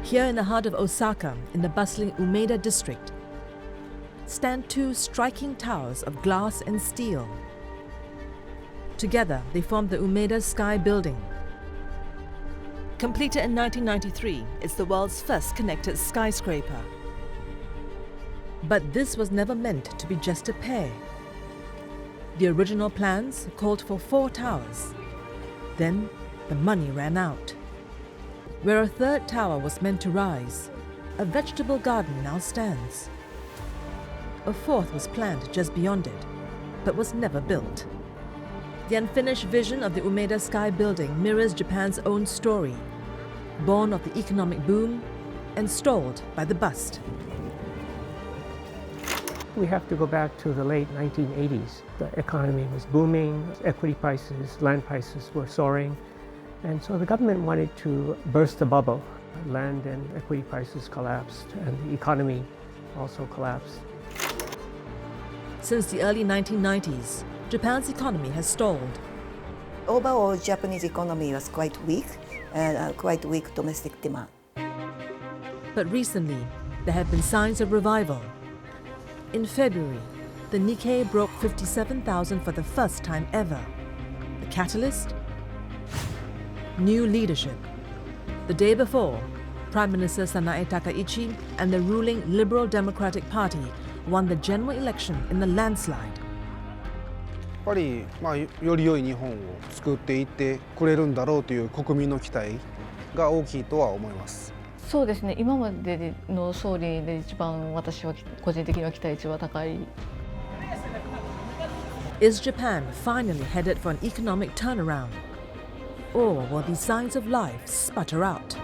Here in the heart of Osaka, in the bustling Umeda district, stand two striking towers of glass and steel. Together, they form the Umeda Sky Building. Completed in 1993, it's the world's first connected skyscraper. But this was never meant to be just a pair. The original plans called for 4 towers. Then the money ran out. Where a third tower was meant to rise, a vegetable garden now stands. A fourth was planned just beyond it, but was never built. The unfinished vision of the Umeda Sky Building mirrors Japan's own story, born of the economic boom and stalled by the bust. We have to go back to the late 1980s. The economy was booming, equity prices, land prices were soaring, and so the government wanted to burst the bubble. Land and equity prices collapsed, and the economy also collapsed. Since the early 1990s, Japan's economy has stalled. Overall, Japanese economy was quite weak, and quite weak domestic demand. But recently, there have been signs of revival. In February, the Nikkei broke 57,000 for the first time ever. The catalyst? New leadership. The day before, Prime Minister Sanae Takaichi and the ruling Liberal Democratic Party won the general election in a landslide. やっぱりより良い日本を作っていってくれるんだろうという国民の期待が大きいとは思います。そうですね。今までの総理で一番私は個人的には期待値は高い。Is Japan finally headed for an economic turnaround? Or will the signs of life sputter out?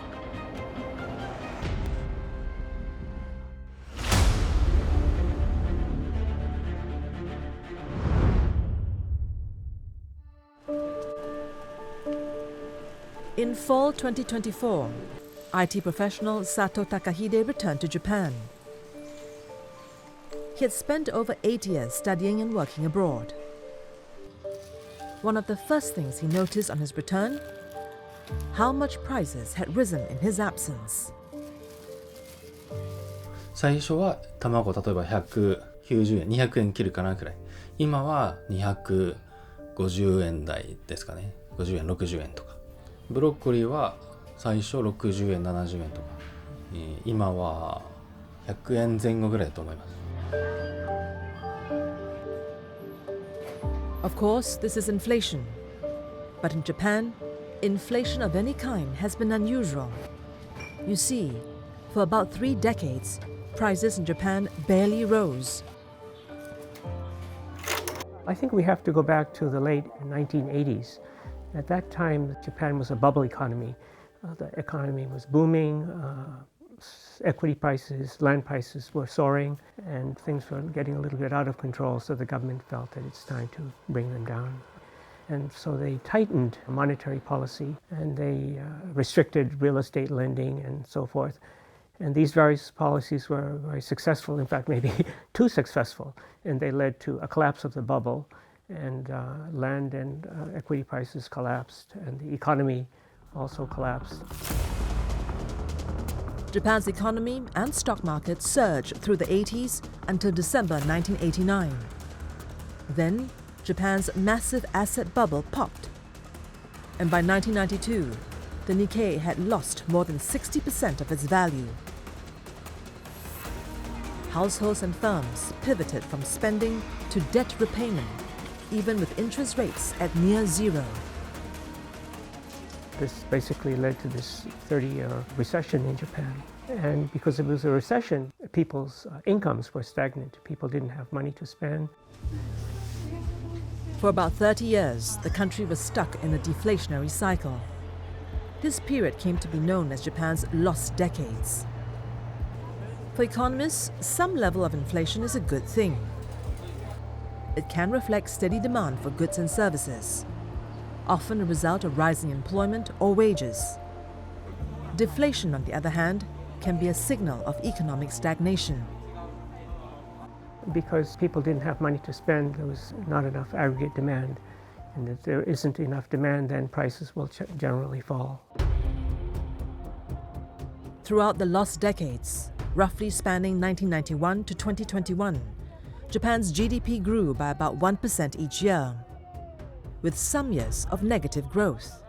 In fall 2024, IT professional Sato Takahide returned to Japan. He had spent over 8 years studying and working abroad. One of the first things he noticed on his return, how much prices had risen in his absence. 最初は卵例えば190円、200円切るかなくらい。今は250円台ですかね。50円、60円とか。ブロッコリーは最初60円、70円とか。今は100円前後ぐらいだと思います。Of course, this is inflation. But in Japan, inflation of any kind has been unusual. You see, for about 3 decades, prices in Japan barely rose. I think we have to go back to the late 1980s. At that time, Japan was a bubble economy. The economy was booming, equity prices, land prices were soaring, and things were getting a little bit out of control, so the government felt that it's time to bring them down. And so they tightened monetary policy, and they restricted real estate lending and so forth. And these various policies were very successful, in fact, maybe too successful, and they led to a collapse of the bubble, and land and equity prices collapsed, and the economy also collapsed. Japan's economy and stock market surged through the 80s until December 1989. Then, Japan's massive asset bubble popped. And by 1992, the Nikkei had lost more than 60% of its value. Households and firms pivoted from spending to debt repayment, even with interest rates at near zero. This basically led to this 30-year recession in Japan. And because it was a recession, people's incomes were stagnant. People didn't have money to spend. For about 30 years, the country was stuck in a deflationary cycle. This period came to be known as Japan's lost decades. For economists, some level of inflation is a good thing. It can reflect steady demand for goods and services, often a result of rising employment or wages. Deflation, on the other hand, can be a signal of economic stagnation. Because people didn't have money to spend, there was not enough aggregate demand. And if there isn't enough demand, then prices will generally fall. Throughout the lost decades, roughly spanning 1991 to 2021, Japan's GDP grew by about 1% each year, with some years of negative growth.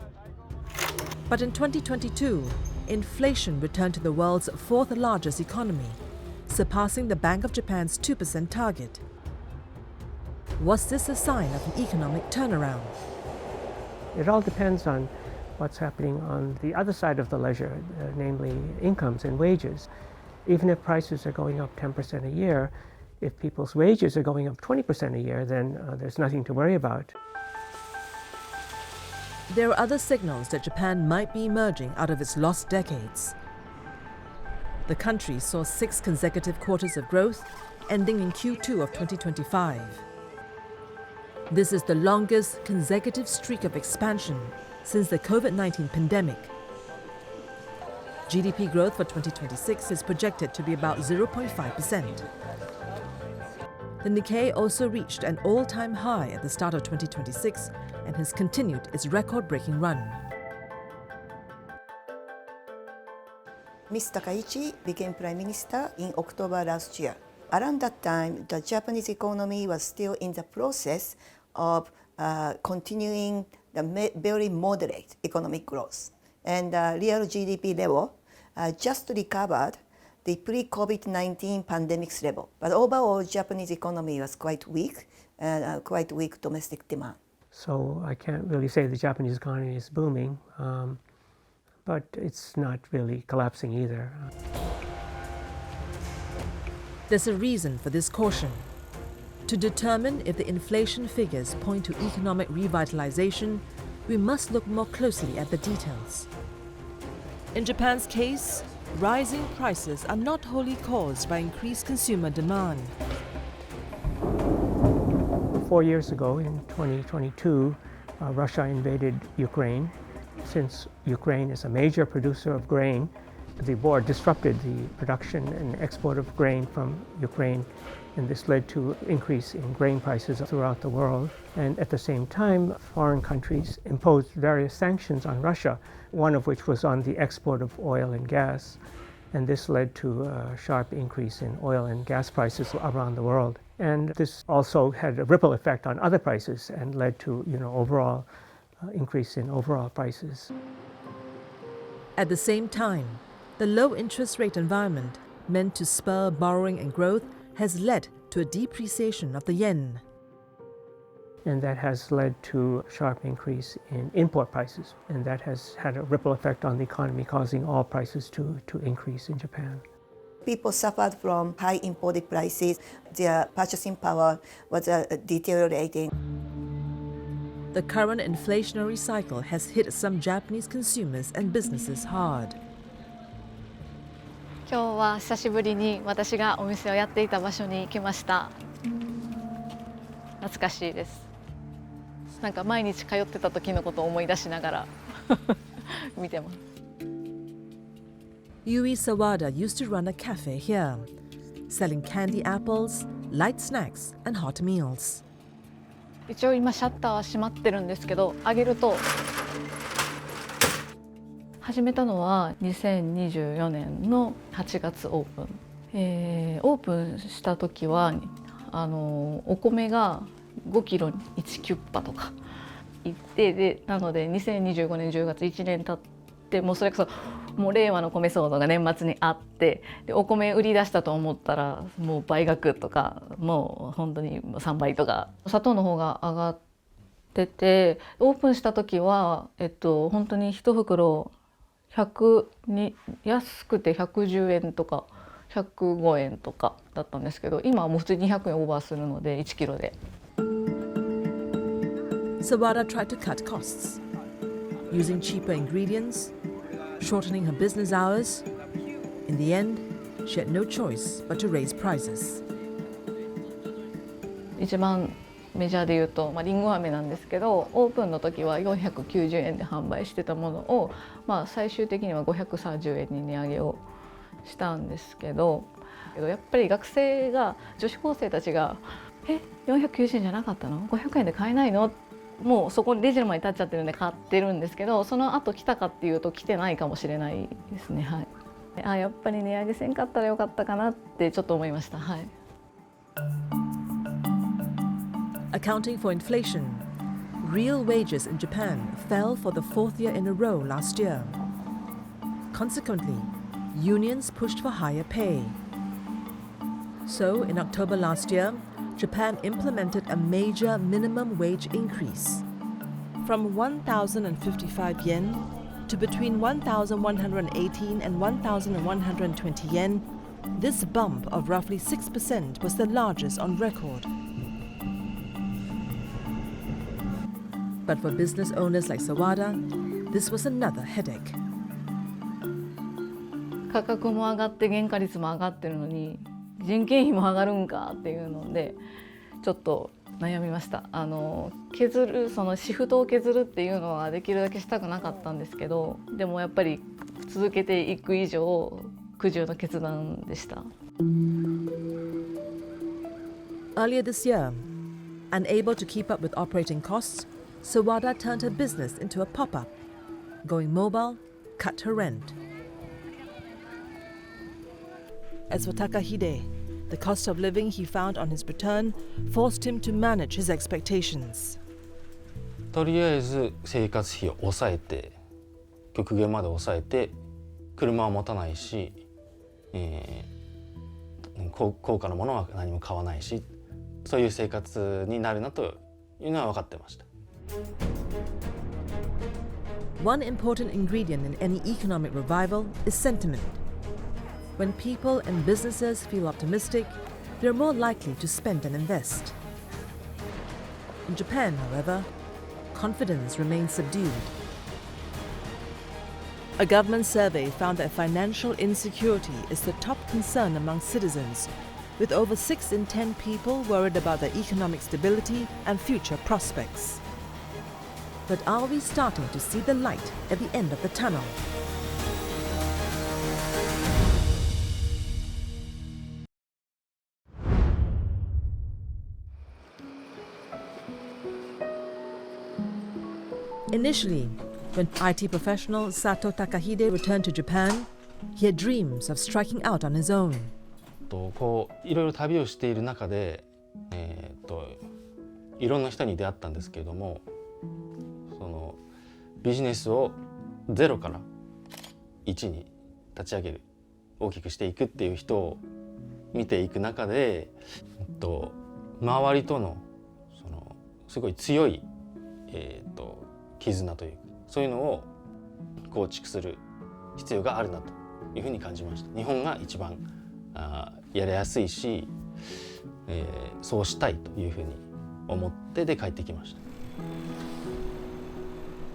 But in 2022, inflation returned to the world's fourth largest economy, surpassing the Bank of Japan's 2% target. Was this a sign of an economic turnaround? It all depends on what's happening on the other side of the ledger, namely incomes and wages. Even if prices are going up 10% a year, if people's wages are going up 20% a year, then there's nothing to worry about. There are other signals that Japan might be emerging out of its lost decades. The country saw 6 consecutive quarters of growth, ending in Q2 of 2025. This is the longest consecutive streak of expansion since the COVID-19 pandemic. GDP growth for 2026 is projected to be about 0.5%. The Nikkei also reached an all-time high at the start of 2026 and has continued its record-breaking run. Mr. Takaichi became Prime Minister in October last year. Around that time, the Japanese economy was still in the process of continuing the very moderate economic growth. And the real GDP level just recovered the pre-COVID-19 pandemic's level. But overall, Japanese economy was quite weak, and quite weak domestic demand. So I can't really say the Japanese economy is booming, but it's not really collapsing either. There's a reason for this caution. To determine if the inflation figures point to economic revitalization, we must look more closely at the details. In Japan's case, rising prices are not wholly caused by increased consumer demand. 4 years ago, in 2022, Russia invaded Ukraine. Since Ukraine is a major producer of grain, the war disrupted the production and export of grain from Ukraine, and this led to increase in grain prices throughout the world. And at the same time, foreign countries imposed various sanctions on Russia, one of which was on the export of oil and gas. And this led to a sharp increase in oil and gas prices around the world. And this also had a ripple effect on other prices and led to, overall increase in overall prices. At the same time, the low interest rate environment meant to spur borrowing and growth has led to a depreciation of the yen. And that has led to a sharp increase in import prices. And that has had a ripple effect on the economy, causing all prices to increase in Japan. People suffered from high imported prices. Their purchasing power was deteriorating. The current inflationary cycle has hit some Japanese consumers and businesses hard. 今日は久しぶりに私がお店をやっていた場所に来ました。懐かしいです。なんか毎日通ってた時のことを思い出しながら見てます。Yui Sawada used to run a cafe here, selling candy apples, light snacks, and hot meals. 一応今シャッターは閉まってるんですけど、開げると始めたのは2024年の8月オープン。オープンした時はお米が5キロに1キュッパとかいってでなので2025年10月1年経ってもうそれこそもう令和の米騒動が年末にあってでお米売り出したと思ったらもう倍額とかもう本当に3倍とか砂糖の方が上がっててオープンした時は本当に1袋100に安くて110円とか105円とかだったんですけど今はもう普通に200円オーバーするので1キロで。Sawada tried to cut costs, using cheaper ingredients, shortening her business hours. In the end, she had no choice but to raise prices. 一番メジャーで言うと、リンゴ飴なんですけどオープンの時は490円で販売してたものを、最終的には530円に値上げをしたんですけどやっぱり学生が女子高生たちが「490円じゃなかったの ?500 円で買えないの?」もうそこにレジの前に立っちゃってるんで買ってるんですけどその後来たかっていうと来てないかもしれないですね。はい、やっぱり値上げせんかったらよかったかなってちょっと思いました。はい。Accounting for inflation, real wages in Japan fell for the fourth year in a row last year. Consequently, unions pushed for higher pay. So, in October last year, Japan implemented a major minimum wage increase from 1,055 yen to between 1,118 and 1,120 yen. This bump of roughly 6% was the largest on record. But for business owners like Sawada, this was another headache. 価格も上がって原価率も上がってるのに人件費も上がるんかっていうのでちょっと悩みました。削るそのシフトを削るっていうのはできるだけしたくなかったんですけど、でもやっぱり続けていく以上苦渋の決断でした。Earlier this year, unable to keep up with operating costs, Sawada turned her business into a pop-up. Going mobile, cut her rent. As for Takahide, the cost of living he found on his return forced him to manage his expectations. とりあえず生活費を抑えて、極限まで抑えて、車は持たないし、高価なものは何も買わないし、そういう生活になるなというのは分かってました。One important ingredient in any economic revival is sentiment. When people and businesses feel optimistic, they're more likely to spend and invest. In Japan, however, confidence remains subdued. A government survey found that financial insecurity is the top concern among citizens, with over 6 in 10 people worried about their economic stability and future prospects. But are we starting to see the light at the end of the tunnel? Initially, when IT professional Sato Takahide returned to Japan, he had dreams of striking out on his own. こういろいろ旅をしている中で、いろんな人に出会ったんですけれども、そのビジネスを0から1に立ち上げる、大きくしていくっていう人を見ていく中で、周りとのそのすごい強い、絆というか、そういうのを構築する必要があるなというふうに感じました。日本が一番やりやすいし、そうしたいというふうに思ってで帰ってきました。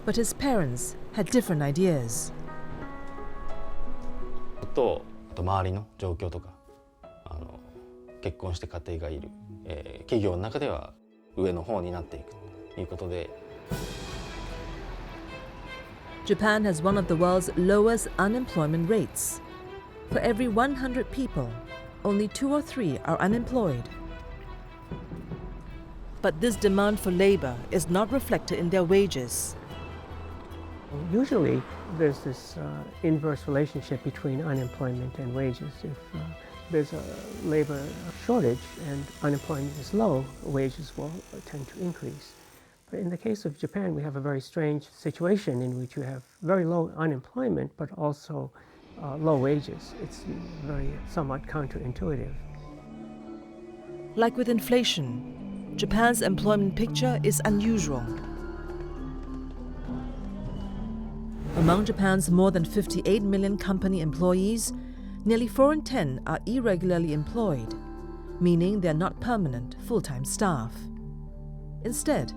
But his parents had different ideas. 周りの状況とか、結婚して家庭がいる、企業の中では上の方になっていくということで。Japan has one of the world's lowest unemployment rates. For every 100 people, only 2 or 3 are unemployed. But this demand for labor is not reflected in their wages. Usually, there's this inverse relationship between unemployment and wages. If there's a labor shortage and unemployment is low, wages will tend to increase. But in the case of Japan, we have a very strange situation in which you have very low unemployment, but also low wages. It's very somewhat counterintuitive. Like with inflation, Japan's employment picture is unusual. Among Japan's more than 58 million company employees, nearly 4 in 10 are irregularly employed, meaning they're not permanent, full-time staff. Instead,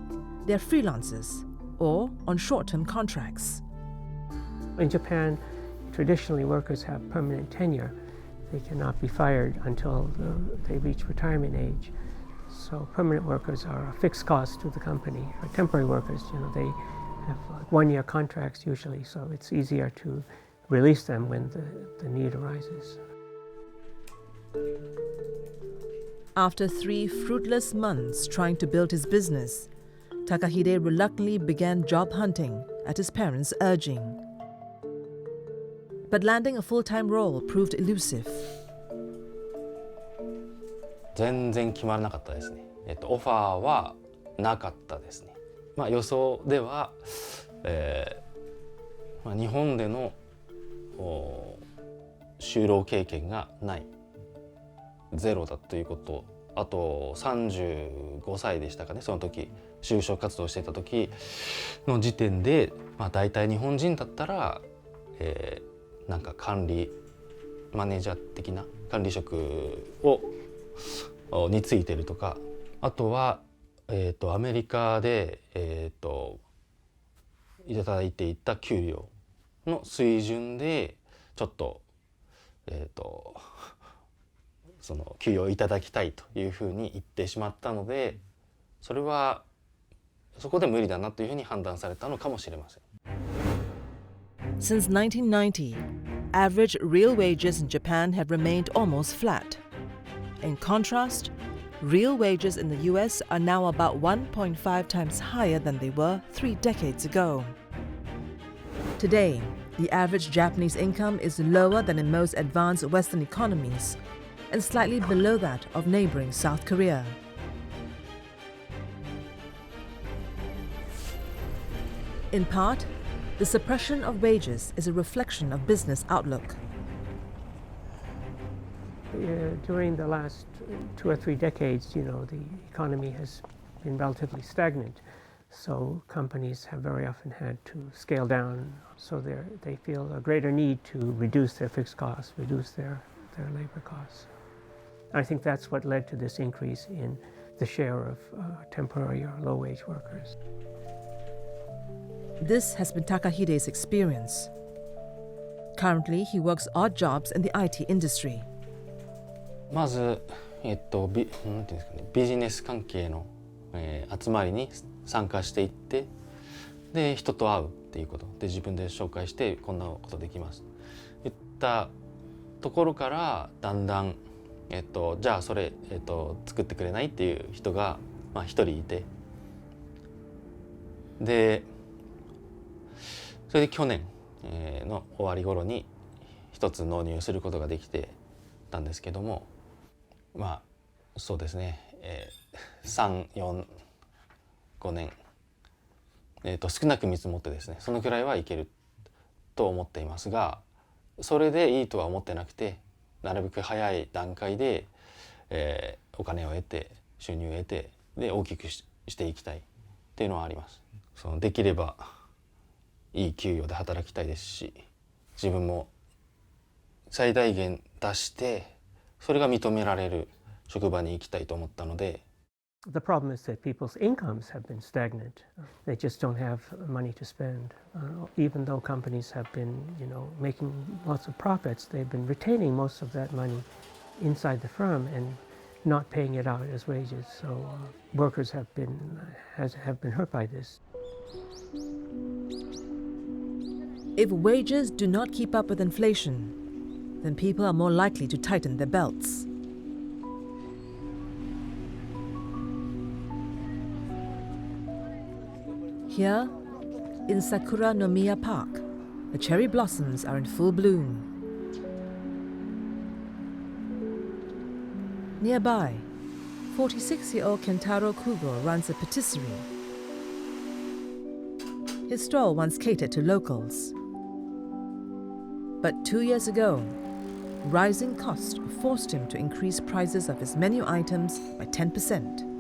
they're freelancers or on short-term contracts. In Japan, traditionally workers have permanent tenure. They cannot be fired until they reach retirement age. So permanent workers are a fixed cost to the company. For temporary workers, they have one-year contracts usually, so it's easier to release them when the need arises. After 3 fruitless months trying to build his business, Takahide reluctantly began job hunting at his parents' urging. But landing a full-time role proved elusive. 全然決まらなかったですね。オファーはなかったですね。予想では、日本での就労経験がない、ゼロだということ、あと35歳でしたかね、その時就職活動していた時の時点で、大体日本人だったら、なんか管理マネージャー的な管理職についてるとか、あとは、アメリカで、いただいていた給料の水準でちょっと、その給与をいただきたいというふうに言ってしまったので、そこで無理だなというふうに判断されたのかもしれません。Since 1990, average real wages in Japan have remained almost flat. In contrast, real wages in the US are now about 1.5 times higher than they were 3 decades ago. Today, the average Japanese income is lower than in most advanced Western economies and slightly below that of neighboring South Korea. In part, the suppression of wages is a reflection of business outlook. During the last 2 or 3 decades, the economy has been relatively stagnant. So companies have very often had to scale down, so they feel a greater need to reduce their fixed costs, reduce their labor costs. I think that's what led to this increase in the share of temporary or low-wage workers. This has been Takahide's experience. Currently, he works odd jobs in the IT industry. まず、なんていうんですかね、ビジネス関係の、集まりに参加していって、で人と会うっていうことで自分で紹介してこんなことできますといったところからだんだん、じゃあそれ、作ってくれないっていう人が一人いて、でそれで去年、の終わり頃に一つ納入することができてたんですけども、そうですね、3、4、5年、少なく見積もってですね、そのくらいはいけると思っていますが、それでいいとは思ってなくて、なるべく早い段階で、お金を得て収入を得てで大きくしていきたいっていうのはあります。できればいい給与で働きたいですし、自分も最大限出してそれが認められる職場に行きたいと思ったので。The problem is that people's incomes have been stagnant. They just don't have money to spend. Even though companies have been, making lots of profits, they've been retaining most of that money inside the firm and not paying it out as wages. So workers have been hurt by this. If wages do not keep up with inflation, then people are more likely to tighten their belts. Here, in Sakura-no-miya Park, the cherry blossoms are in full bloom. Nearby, 46-year-old Kentaro Kugo runs a patisserie. His stall once catered to locals. But 2 years ago, rising costs forced him to increase prices of his menu items by 10%.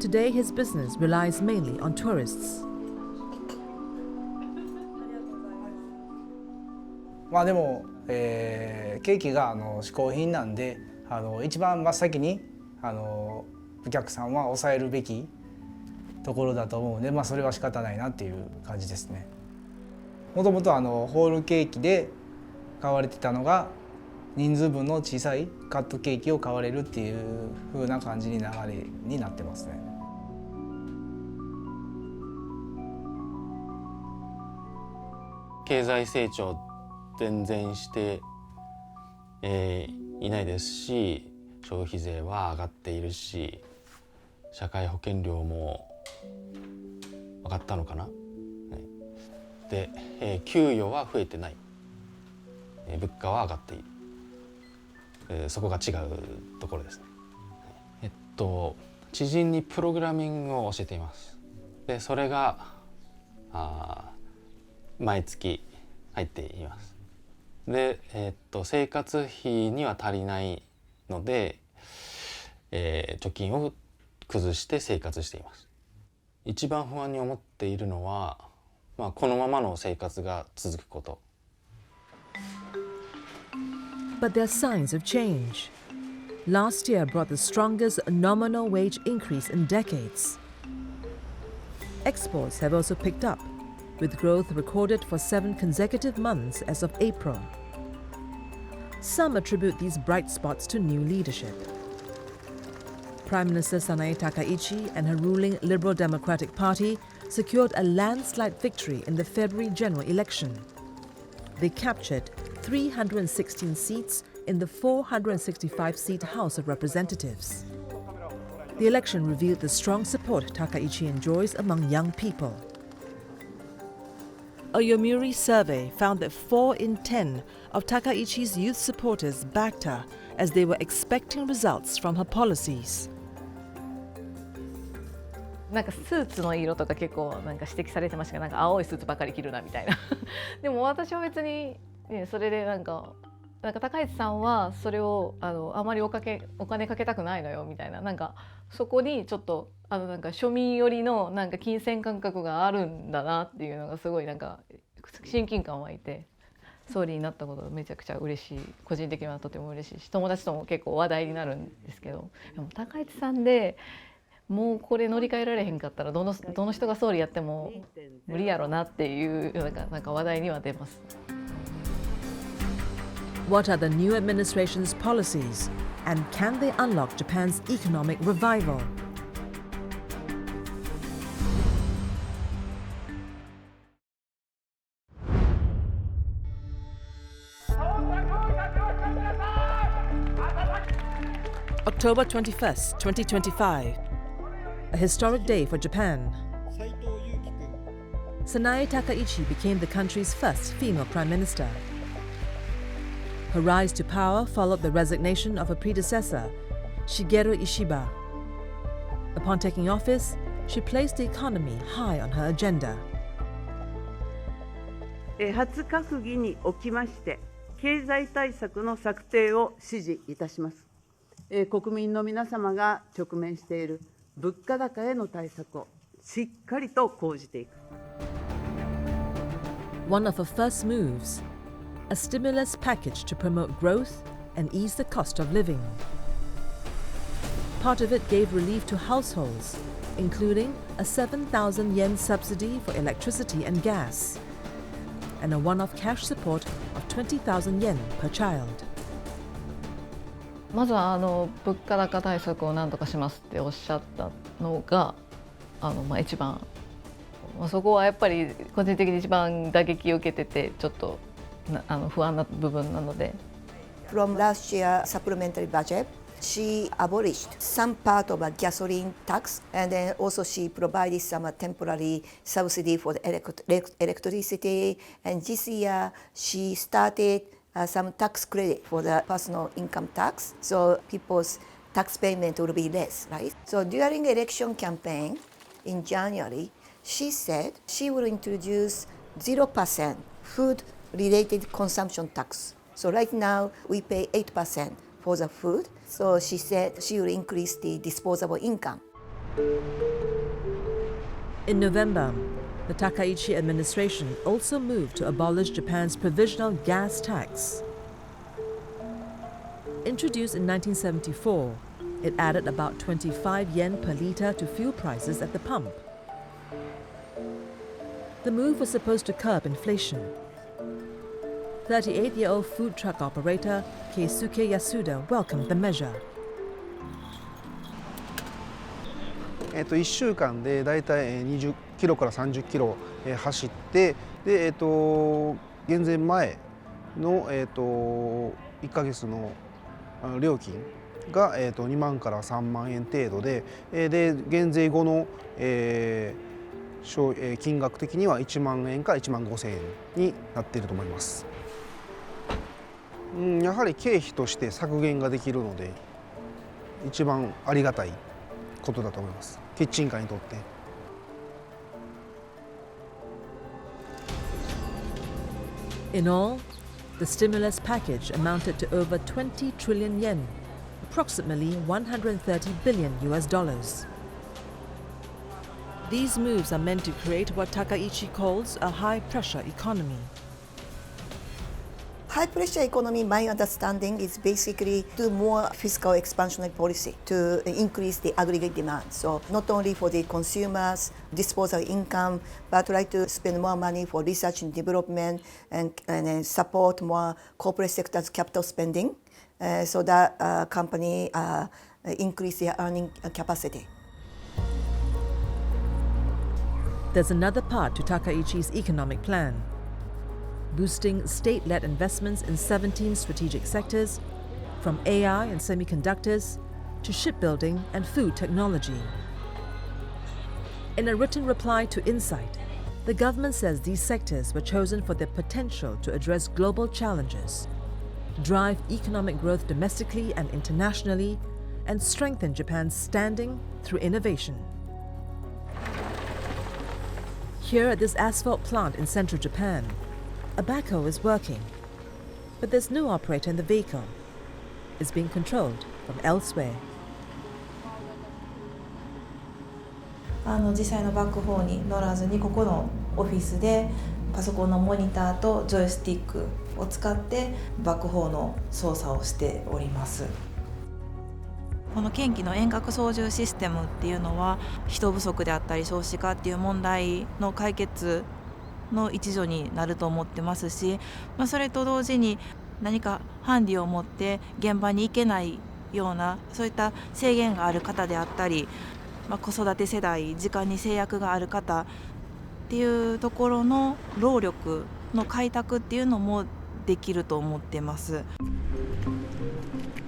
Today, his business relies mainly on tourists. でも、ケーキが嗜好品なんで、一番真っ先にお客さんは抑えるべきところだと思うので、それは仕方ないなっていう感じですね。もともとホールケーキで買われてたのが人数分の小さいカットケーキを買われるっていう風な感じに流れになってますね。経済成長全然して、いないですし、消費税は上がっているし、社会保険料も上がったのかな、て、給与は増えてない、物価は上がっている、そこが違うところですね。知人にプログラミングを教えています。でそれが毎月入っています。で、生活費には足りないので、貯金を崩して生活しています。一番不安に思っているのは、このままの生活が続くこと。But there are signs of change. Last year brought the strongest nominal wage increase in decades. Exports have also picked up, with growth recorded for 7 consecutive months as of April. Some attribute these bright spots to new leadership. Prime Minister Sanae Takaichi and her ruling Liberal Democratic Party secured a landslide victory in the February general election. They captured 316 seats in the 465-seat House of Representatives. The election revealed the strong support Takaichi enjoys among young people. A Yomiuri survey found that 4 in 10 of Takaichi's youth supporters backed her as they were expecting results from her policies. なんかスーツの色とか結構なんか指摘されてましたけど、なんか青いスーツばかり着るなみたいなでも私は別に、ね、それでなんか高市さんはそれをあまりお金かけたくないのよみたいな、なんかそこにちょっとなんか庶民寄りのなんか金銭感覚があるんだなっていうのがすごいなんか親近感湧いて、総理になったことがめちゃくちゃ嬉しい、個人的にはとても嬉しいし、友達とも結構話題になるんですけど、でも高市さんでもうこれ乗り換えられへんかったらどの人が総理やっても無理やろなっていうなんか話題には出ます。What are the new administration's policies, and can they unlock Japan's economic revival? October 21st, 2025. A historic day for Japan. Sanae Takaichi became the country's first female prime minister. Her rise to power followed the resignation of her predecessor, Shigeru Ishiba. Upon taking office, she placed the economy high on her agenda. 初閣議におきまして経済対策の策定を指示いたします。国民の皆様が直面している物価高への対策をしっかりと講じていく。One of her first moves, a stimulus package to promote growth and ease the cost of living. Part of it gave relief to households, including a 7,000 yen subsidy for electricity and gas, and a one-off cash support of 20,000 yen per child. まずは物価高対策を何とかしますっておっしゃったのが一番、そこはやっぱり個人的に一番打撃を受けててちょっと不安な部分なので。From last year supplementary budget, she abolished some part of a gasoline tax, and then also she provided some temporary subsidy for the electricity. And this year she started some tax credit for the personal income tax, so people's tax payment will be less, right? So during election campaign in January, she said she will introduce 0% food-related consumption tax. So right now we pay 8% for the food. So she said she will increase the disposable income. In November, the Takaichi administration also moved to abolish Japan's provisional gas tax. Introduced in 1974, it added about 25 yen per litre to fuel prices at the pump. The move was supposed to curb inflation. 38-year-old food truck operator Keisuke Yasuda welcomed the measure. 1週間でだいたい20キロから30キロ走って、で減税前の1ヶ月の料金が2万から3万円程度で、減税後の金額的には1万円から1万5,000円になっていると思います。やはり経費として削減ができるので一番ありがたいことだと思います。キッチンカーにとって。In all, the stimulus package amounted to over 20 trillion yen, approximately 130 billion US dollars. These moves are meant to create what Takaichi calls a high-pressure economy. High pressure economy, my understanding, is basically do more fiscal expansionary policy to increase the aggregate demand. So not only for the consumers, disposable income, but try to spend more money for research and development and support more corporate sector's capital spending so that company increase their earning capacity. There's another part to Takaichi's economic plan: boosting state-led investments in 17 strategic sectors, from AI and semiconductors to shipbuilding and food technology. In a written reply to Insight, the government says these sectors were chosen for their potential to address global challenges, drive economic growth domestically and internationally, and strengthen Japan's standing through innovation. Here at this asphalt plant in central Japan, a backhoe is working, but there's no operator in the vehicle. It's being controlled from elsewhere. 実際のバックホーンに乗らずにここのオフィスでパソコンのモニターとジョイスティックを使ってバックホーンの操作をしております。この近畿の遠隔操縦システムっていうのは人不足であったり少子化っていう問題の解決の一助になると思ってますし、それと同時に何かハンディを持って現場に行けないようなそういった制限がある方であったり、子育て世代、時間に制約がある方っていうところの労力の開拓っていうのもできると思ってます。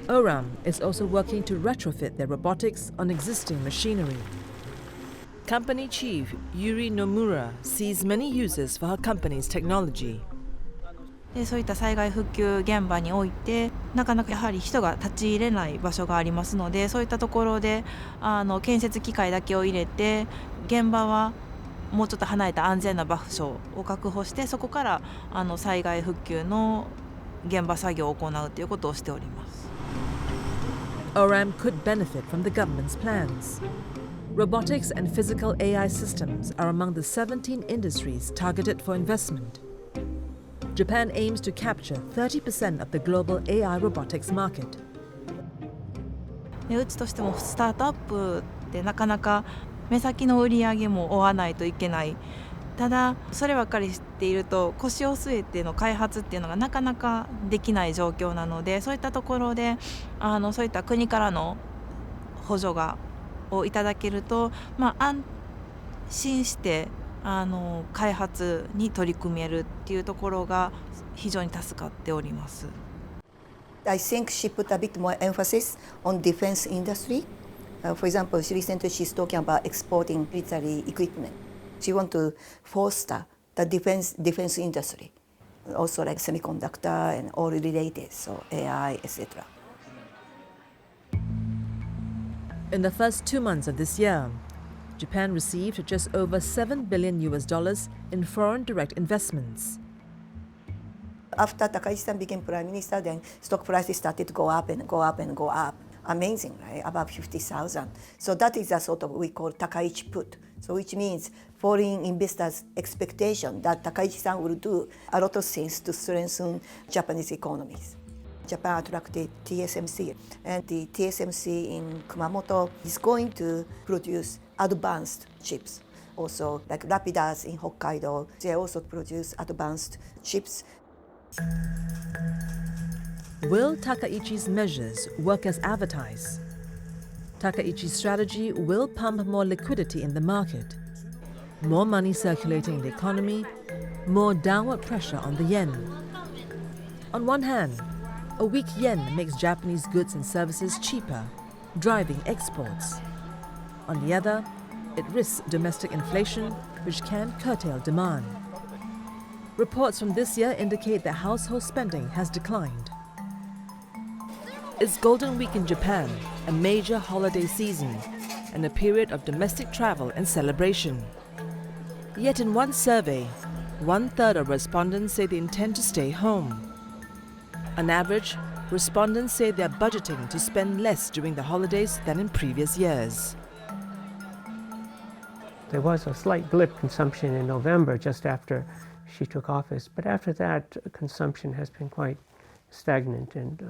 ORAM is also working to retrofit their robotics on existing machinery. Company chief Yuri Nomura sees many uses for her company's technology. でそういった災害復旧現場においてなかなかやはり人が立ち入れない場所がありますので、そういったところで建設機械だけを入れて現場はもうちょっと離れた安全な場所を確保して、そこから災害復旧の現場作業を行うということをしております。ORAM could benefit from the government's plans. Robotics and physical AI systems are among the 17 industries targeted for investment. Japan aims to capture 30% of the global AI robotics market. うちとしてもスタートアップってなかなか目先の売り上げも追わないといけない。ただそればっかり知っていると腰を据えての開発っていうのがなかなかできない状況なので、そういったところでそういった国からの補助をいただけると、安心して開発に取り組めるっていうところが非常に助かっております。I think she put a bit more emphasis on defense industry. For example, recently she's talking about exporting military equipment. She wants to foster the defense industry, also like semiconductor and all related, so AI, etc. In the first 2 months of this year, Japan received just over $7 billion in foreign direct investments. After Takaichi-san became Prime Minister, then stock prices started to go up and go up and go up. Amazing, right? About 50,000. So that is a sort of we call Takaichi put. So which means foreign investors' expectation that Takaichi-san will do a lot of things to strengthen Japanese economies. Japan attracted TSMC, and the TSMC in Kumamoto is going to produce advanced chips. Also, like Rapidas in Hokkaido, they also produce advanced chips. Will Takaichi's measures work as advertised? Takaichi's strategy will pump more liquidity in the market, more money circulating in the economy, more downward pressure on the yen. On one hand, a weak yen makes Japanese goods and services cheaper, driving exports. On the other, it risks domestic inflation which can curtail demand. Reports from this year indicate that household spending has declined. It's Golden Week in Japan, a major holiday season, and a period of domestic travel and celebration. Yet in one survey, 1/3 of respondents say they intend to stay home. On average, respondents say they are budgeting to spend less during the holidays than in previous years. There was a slight blip consumption in November just after she took office, but after that consumption has been quite stagnant and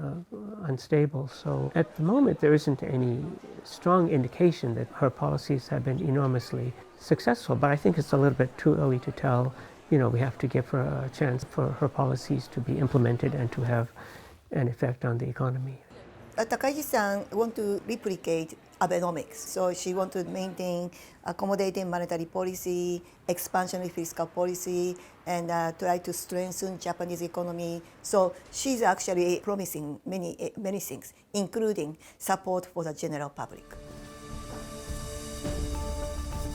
unstable. So at the moment there isn't any strong indication that her policies have been enormously successful, but I think it's a little bit too early to tell. You know, we have to give her a chance for her policies to be implemented and to have an effect on the economy. Takaichi-san want to replicate Abenomics, so she want to maintain accommodating monetary policy, expansionary fiscal policy, and try to strengthen Japanese economy. So she's actually promising many things, including support for the general public.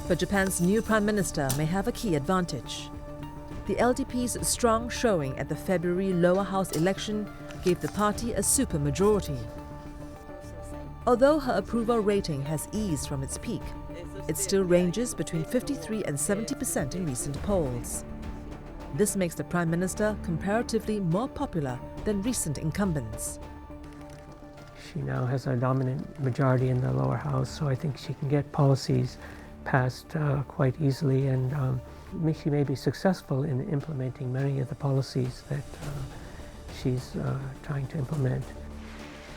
But Japan's new Prime Minister may have a key advantage. The LDP's strong showing at the February lower house election gave the party a supermajority. Although her approval rating has eased from its peak, it still ranges between 53% and 70% in recent polls. This makes the Prime Minister comparatively more popular than recent incumbents. She now has a dominant majority in the lower house, so I think she can get policies passed quite easily, and she may be successful in implementing many of the policies that she's trying to implement.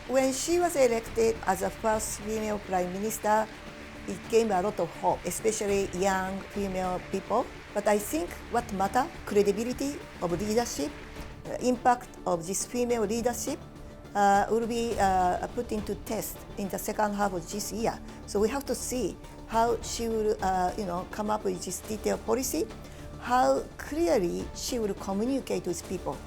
When she was elected as the first female prime minister, it gave a lot of hope, especially young female people. But I think what matters, credibility of leadership, impact of this female leadership will be put into test in the second half of this year. So we have to see how she will come up with this detailed policy, how clearly she will communicate with people.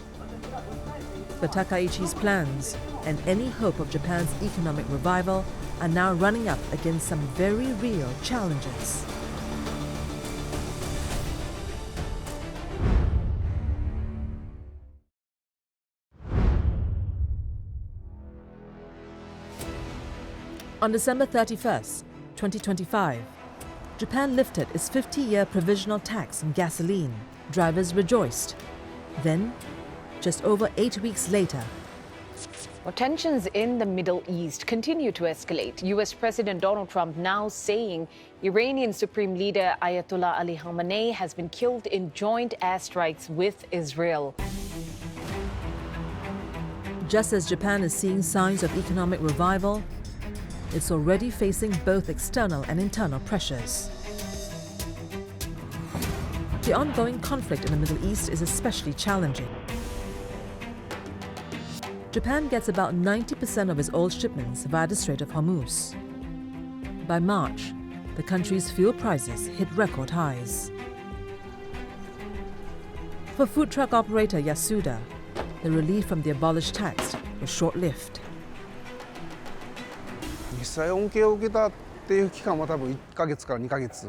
But Takaichi's plans and any hope of Japan's economic revival are now running up against some very real challenges. On December 31st, 2025, Japan lifted its 50-year provisional tax on gasoline. Drivers rejoiced. Then, just over 8 weeks later, well, tensions in the Middle East continue to escalate. U.S. President Donald Trump now saying Iranian Supreme Leader Ayatollah Ali Khamenei has been killed in joint airstrikes with Israel. Just as Japan is seeing signs of economic revival, it's already facing both external and internal pressures. The ongoing conflict in the Middle East is especially challenging. Japan gets about 90% of its oil shipments via the Strait of Hormuz. By March, the country's fuel prices hit record highs. For food truck operator Yasuda, the relief from the abolished tax was short-lived. 実際恩恵を受けたっていう期間は多分1ヶ月から2ヶ月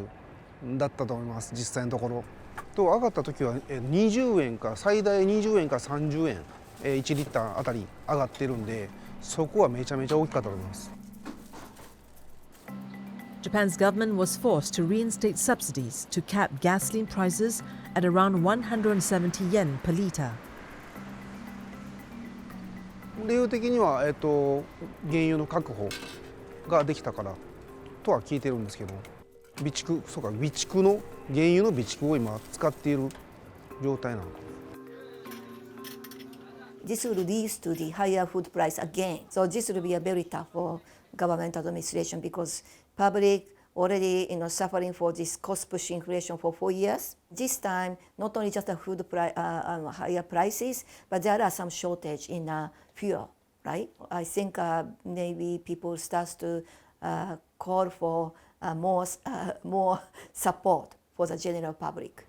だったと思います、実際のところ。と上がった時は20円から最大20円から30円1リッターあたり上がってるんで、そこはめちゃめちゃ大きかったと思います。Japan's government was forced to reinstate subsidies to cap gasoline prices at around 170 yen per liter. 理由的には原油の確保ができたからとは聞いてるんですけど、備蓄の原油の備蓄を今使っている状態なのか。This will lead to the higher food price again. So this will be a very tough for government administration because public already suffering for this cost-push inflation for 4 years. This time, not only just the food higher prices, but there are some shortage in fuel, right? I think maybe people start to call for more support for the general public.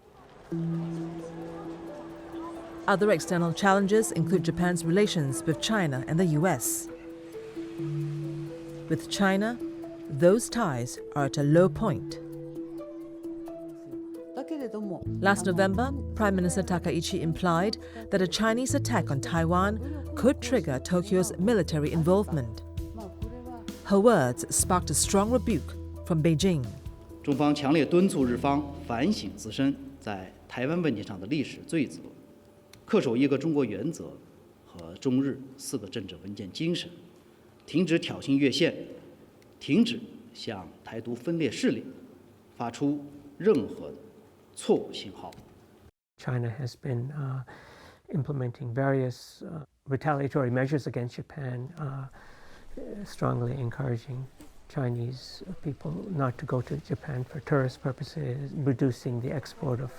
Other external challenges include Japan's relations with China and the US. With China, those ties are at a low point. Last November, Prime Minister Takaichi implied that a Chinese attack on Taiwan could trigger Tokyo's military involvement. Her words sparked a strong rebuke from Beijing. 中方强烈敦促日方反省自身在台湾问题上的历史罪责，恪守一个中国原则和中日4个政治文件精神，停止挑衅越线，停止向台独分裂势力发出任何的错误信号。 China has been implementing various retaliatory measures against Japan, strongly encouraging Chinese people not to go to Japan for tourist purposes, reducing the export of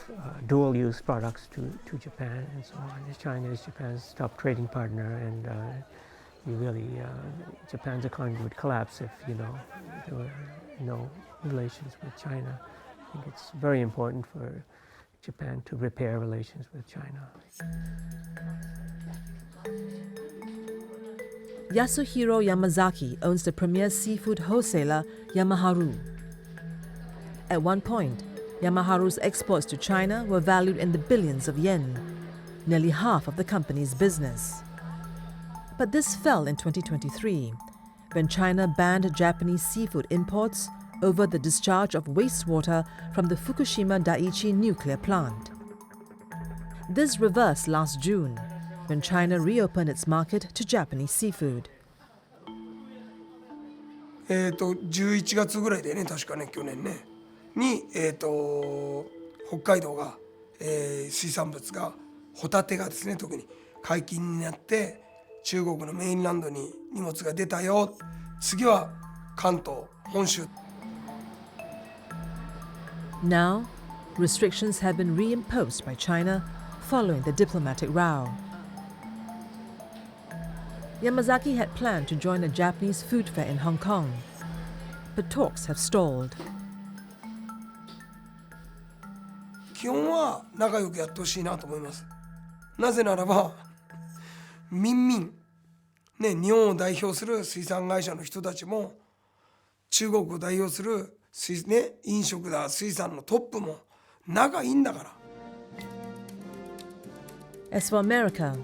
dual-use products to Japan and so on. China is Japan's top trading partner, and Japan's economy would collapse if there were no relations with China. I think it's very important for Japan to repair relations with China. Yasuhiro Yamazaki owns the premier seafood wholesaler Yamaharu. At one point, Yamaharu's exports to China were valued in the billions of yen, nearly half of the company's business. But this fell in 2023, when China banned Japanese seafood imports over the discharge of wastewater from the Fukushima Daiichi nuclear plant. This reversed last June, when China reopened its market to Japanese seafood. 11月ぐらいでね、確かね、去年ねに北海道が、水産物がホタテがですね、特に解禁になって中国のメインランドに荷物が出たよ。次は関東、本州。 Now, restrictions have been reimposed by China following the diplomatic row. Yamazaki had planned to join a Japanese food fair in Hong Kong, but talks have stalled. 基本は仲良くやってほしいなと思います。なぜならば、民々、ね、日本を代表する水産会社の人たちも、中国を代表する飲食だ、水産のトップも仲いいんだから。 As for America,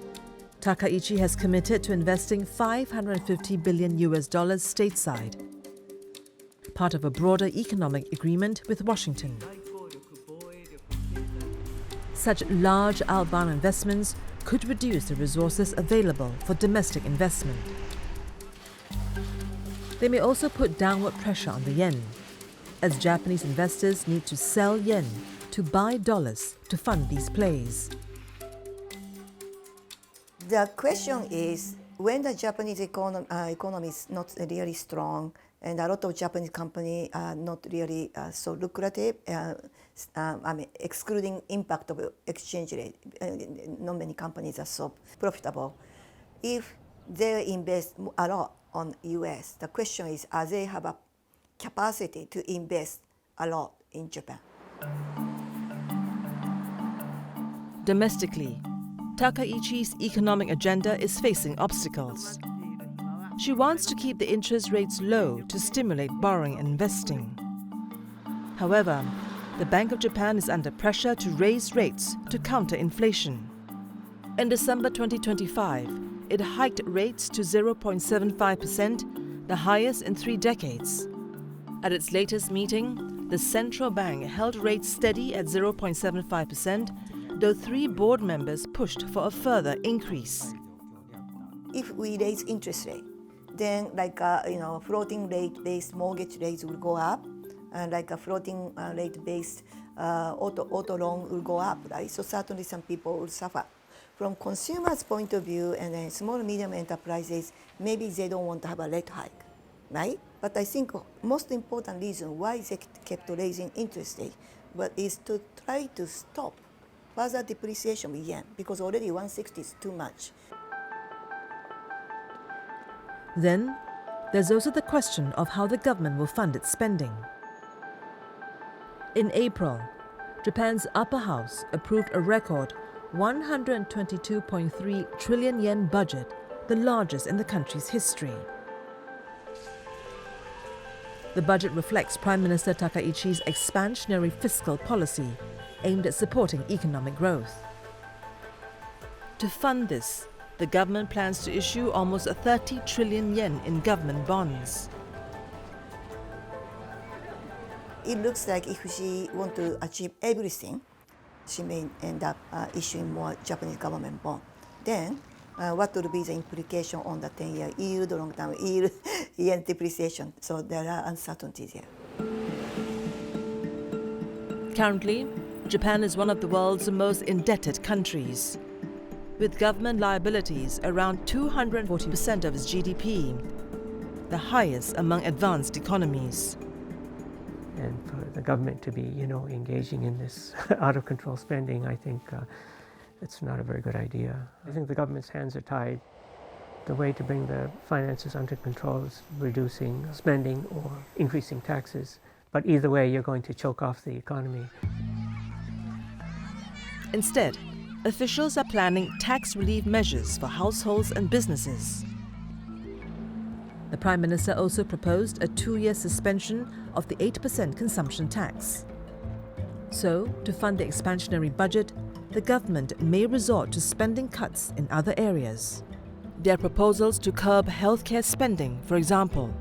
Takaichi has committed to investing $550 billion stateside, part of a broader economic agreement with Washington. Such large outbound investments could reduce the resources available for domestic investment. They may also put downward pressure on the yen, as Japanese investors need to sell yen to buy dollars to fund these plays. The question is, when the Japanese economy is not really strong and a lot of Japanese companies are not really so lucrative, excluding impact of exchange rate, not many companies are so profitable. If they invest a lot on US, the question is, are they have a capacity to invest a lot in Japan? Domestically, Takaichi's economic agenda is facing obstacles. She wants to keep the interest rates low to stimulate borrowing and investing. However, the Bank of Japan is under pressure to raise rates to counter inflation. In December 2025, it hiked rates to 0.75%, the highest in 3 decades. At its latest meeting, the central bank held rates steady at 0.75%, though 3 board members pushed for a further increase. If we raise interest rate, then floating rate based mortgage rates will go up, and a floating rate based auto loan will go up, right? So certainly some people will suffer. From consumers' point of view, and then small and medium enterprises, maybe they don't want to have a rate hike, right? But I think most important reason why they kept raising interest rate is to try to stop further depreciation of yen, because already 160 is too much. Then, there's also the question of how the government will fund its spending. In April, Japan's upper house approved a record 122.3 trillion yen budget, the largest in the country's history. The budget reflects Prime Minister Takaichi's expansionary fiscal policy, aimed at supporting economic growth. To fund this, the government plans to issue almost 30 trillion yen in government bonds. It looks like if she wants to achieve everything, she may end up issuing more Japanese government bond. Then, what will be the implication on the 10-year yield, long-term yield, yen depreciation? So there are uncertainties here. Currently, Japan is one of the world's most indebted countries, with government liabilities around 240% of its GDP, the highest among advanced economies. And for the government to be, engaging in this out-of-control spending, I think it's not a very good idea. I think the government's hands are tied. The way to bring the finances under control is reducing spending or increasing taxes. But either way, you're going to choke off the economy. Instead, officials are planning tax relief measures for households and businesses. The Prime Minister also proposed a 2-year suspension of the 8% consumption tax. So, to fund the expansionary budget, the government may resort to spending cuts in other areas. There are proposals to curb healthcare spending, for example.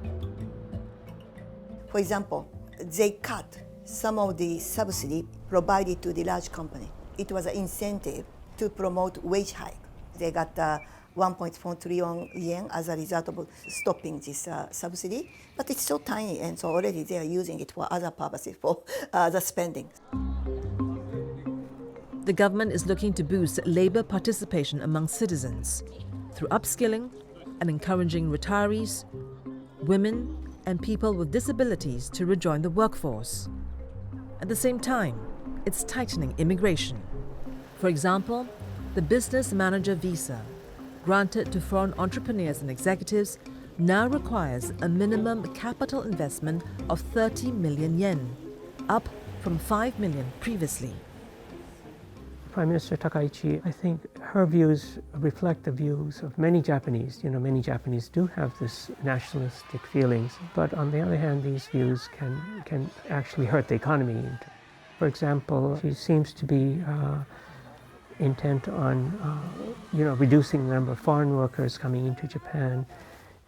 For example, they cut some of the subsidy provided to the large company. It was an incentive to promote wage hike. They got 1.4 trillion yen as a result of stopping this subsidy, but it's so tiny, and so already they are using it for other purposes, for other spending. The government is looking to boost labor participation among citizens through upskilling and encouraging retirees, women, and people with disabilities to rejoin the workforce. At the same time, it's tightening immigration. For example, the business manager visa, granted to foreign entrepreneurs and executives, now requires a minimum capital investment of 30 million yen, up from 5 million previously. Prime Minister Takaichi, I think her views reflect the views of many Japanese. Many Japanese do have this nationalistic feelings, but on the other hand, these views can actually hurt the economy. For example, she seems to be intent on reducing the number of foreign workers coming into Japan,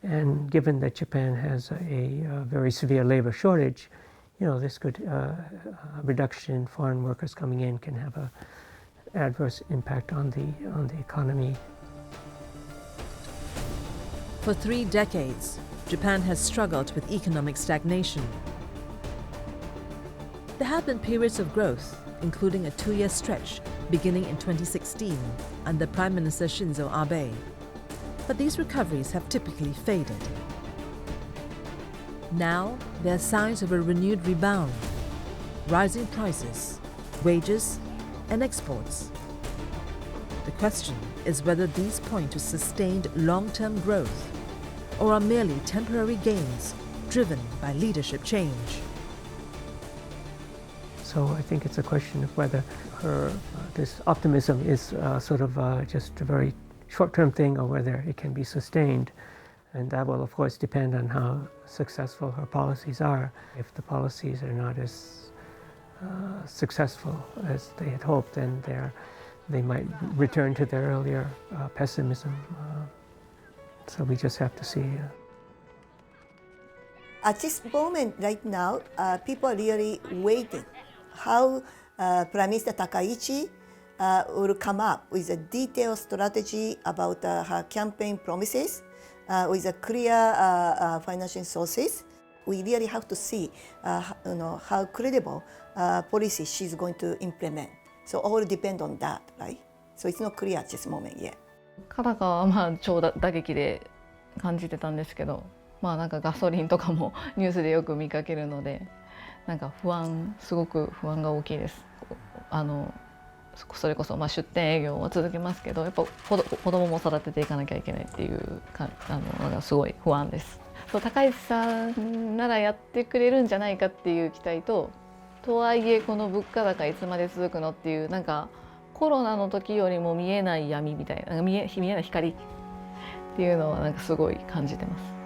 and given that Japan has a very severe labor shortage, this could a reduction in foreign workers coming in can have a adverse impact on the economy. For 3 decades, Japan has struggled with economic stagnation. There have been periods of growth, including a 2-year stretch beginning in 2016 under Prime Minister Shinzo Abe. But these recoveries have typically faded. Now, there are signs of a renewed rebound, rising prices, wages, and exports. The question is whether these point to sustained long-term growth or are merely temporary gains driven by leadership change. So I think it's a question of whether this optimism is just a very short-term thing or whether it can be sustained. And that will, of course, depend on how successful her policies are. If the policies are not as successful as they had hoped, then they might return to their earlier pessimism. So we just have to see. At this moment, right now, people are really waiting how Prime Minister Takaichi will come up with a detailed strategy about her campaign promises with a clear financial sources. We really have to see how credible policy she's going to implement. So all depend on that, right? So it's not clear at this moment yet. からかは超打撃で感じてたんですけど、なんかガソリンとかもニュースでよく見かけるので、なんかすごく不安が大きいです。それこそ出店営業は続けますけど、やっぱ子供も育てていかなきゃいけないっていうのがすごい不安です。高市さんならやってくれるんじゃないかっていう期待とはいえこの物価高いつまで続くのっていう、なんかコロナの時よりも見えない闇みたいな、見えない光っていうのはなんかすごい感じてます。